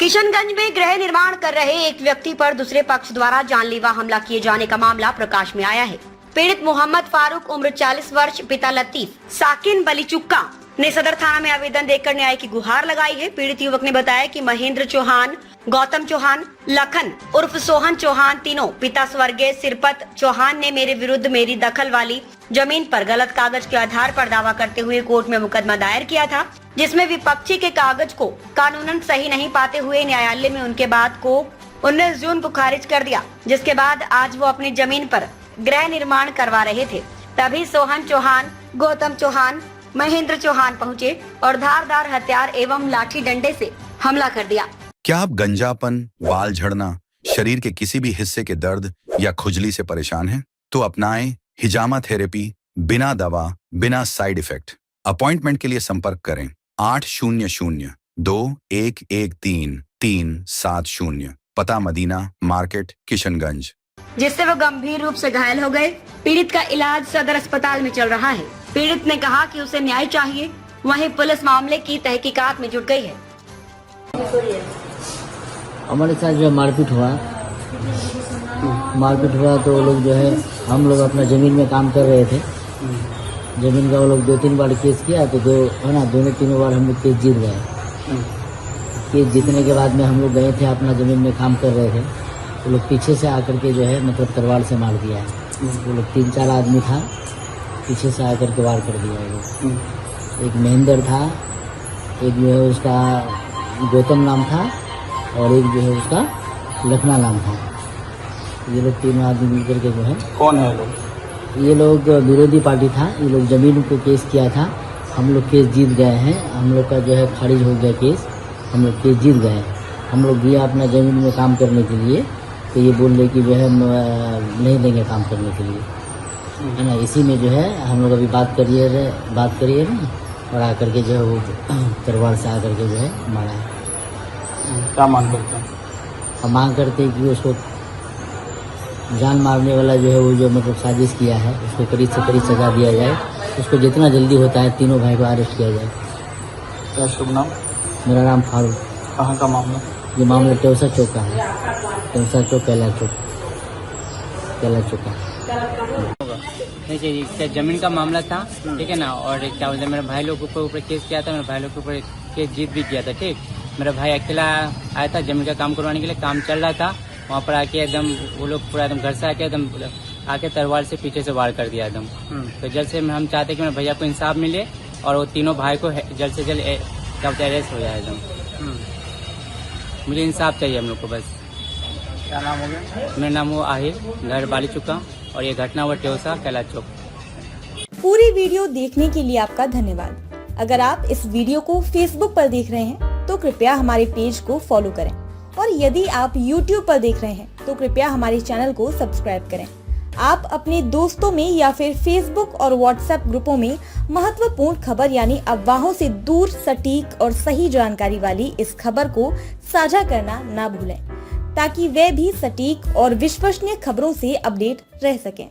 किशनगंज में गृह निर्माण कर रहे एक व्यक्ति पर दूसरे पक्ष द्वारा जानलेवा हमला किए जाने का मामला प्रकाश में आया है। पीड़ित मोहम्मद फारूक उम्र 40 वर्ष, पिता लतीफ साकिन बलीचुक्का ने सदर थाना में आवेदन देकर न्याय की गुहार लगाई है। पीड़ित युवक ने बताया कि महेंद्र चौहान, गौतम चौहान, लखन उर्फ सोहन चौहान तीनों पिता स्वर्गीय सिरपत चौहान ने मेरे विरुद्ध मेरी दखल वाली जमीन पर गलत कागज के आधार पर दावा करते हुए कोर्ट में मुकदमा दायर किया था, जिसमें विपक्षी के कागज को कानूनन सही नहीं पाते हुए न्यायालय में उनके बात को 19 जून को खारिज कर दिया, जिसके बाद आज वो अपनी जमीन पर गृह निर्माण करवा रहे थे। तभी सोहन चौहान, गौतम चौहान, महेंद्र चौहान पहुँचे और धारदार हथियार एवं लाठी डंडे से हमला कर दिया। क्या आप गंजापन, बाल झड़ना, शरीर के किसी भी हिस्से के दर्द या खुजली से परेशान हैं? तो अपनाएं हिजामा थेरेपी, बिना दवा, बिना साइड इफेक्ट। अपॉइंटमेंट के लिए संपर्क करें 800-2-113-370। पता मदीना मार्केट, किशनगंज। जिससे वो गंभीर रूप से घायल हो गए। पीड़ित का इलाज सदर अस्पताल में चल रहा है। पीड़ित ने कहा कि उसे न्याय चाहिए। वहीं पुलिस मामले की तहकीकात में जुट गई है। हमारे साथ जो मारपीट हुआ तो वो लोग जो है, हम लोग अपना ज़मीन में काम कर रहे थे। ज़मीन का वो लोग 2-3 बार केस किया तो दोनों बार हम लोग केस जीत गए। केस जीतने के बाद में हम लोग गए थे, अपना ज़मीन में काम कर रहे थे। वो लोग पीछे से आकर के जो है मतलब तलवार से मार दिया है। वो लोग 3-4 आदमी था, पीछे से आकर के वार कर दिया है। एक महेंद्र था, एक जो है उसका गौतम नाम था और एक जो है उसका लखना नाम था। ये लोग तीनों आदमी मिलकर के जो है, कौन है लोग? ये लोग विरोधी पार्टी था। ये लोग जमीन को केस किया था, हम लोग केस जीत गए हैं। हम लोग का जो है खारिज हो गया केस, हम लोग केस जीत गए। हम लोग गया अपना जमीन में काम करने के लिए, तो ये बोल रहे कि जो है नहीं देंगे काम करने के लिए, है ना। इसी में जो है हम लोग अभी बात करिए ना, और आकर के जो है वो तलवार से आकर के जो है मारा है। क्या मांग करते हैं? हम मांग करते हैं कि उसको जान मारने वाला जो है वो जो मतलब साजिश किया है, उसको कड़ी से कड़ी सजा दिया जाए। उसको जितना जल्दी होता है तीनों भाई को अरेस्ट किया जाए। क्या शुभ नाम? मेरा नाम फारूक। कहाँ का मामला? ये मामला टेवसा चौक का है। टेवसा चौक, कैला चौक का। नहीं चाहिए, क्या जमीन का मामला था, ठीक है ना। और क्या बोलते हैं, मेरे भाई लोग के ऊपर केस किया था, मेरे भाई लोग के ऊपर केस जीत भी किया था, ठीक। मेरा भाई अकेला आया था जमीन का काम करवाने के लिए, काम चल रहा था। वहाँ पर आके एकदम वो लोग पूरा एकदम घर से आके एकदम आके तलवार से पीछे से वार कर दिया एकदम। तो जल्द से हम चाहते हैं कि मेरे भैया को इंसाफ मिले और वो तीनों भाई को जल्द से जल्द क्या बोलते हैं अरेस्ट हो जाए एकदम। मुझे इंसाफ चाहिए हम लोग को बस। क्या नाम हो गया? मेरा नाम वो आहिर, घर बालीचुका, और ये घटना हुआ टेवसा कैला चौक। पूरी वीडियो देखने के लिए आपका धन्यवाद। अगर आप इस वीडियो को फेसबुक पर देख रहे हैं तो कृपया हमारे पेज को फॉलो करें, और यदि आप YouTube पर देख रहे हैं तो कृपया हमारे चैनल को सब्सक्राइब करें। आप अपने दोस्तों में या फिर फेसबुक और व्हाट्सएप ग्रुपों में महत्वपूर्ण खबर यानी अफवाहों से दूर सटीक और सही जानकारी वाली इस खबर को साझा करना ना भूलें, ताकि वे भी सटीक और विश्वसनीय खबरों से अपडेट रह सकें।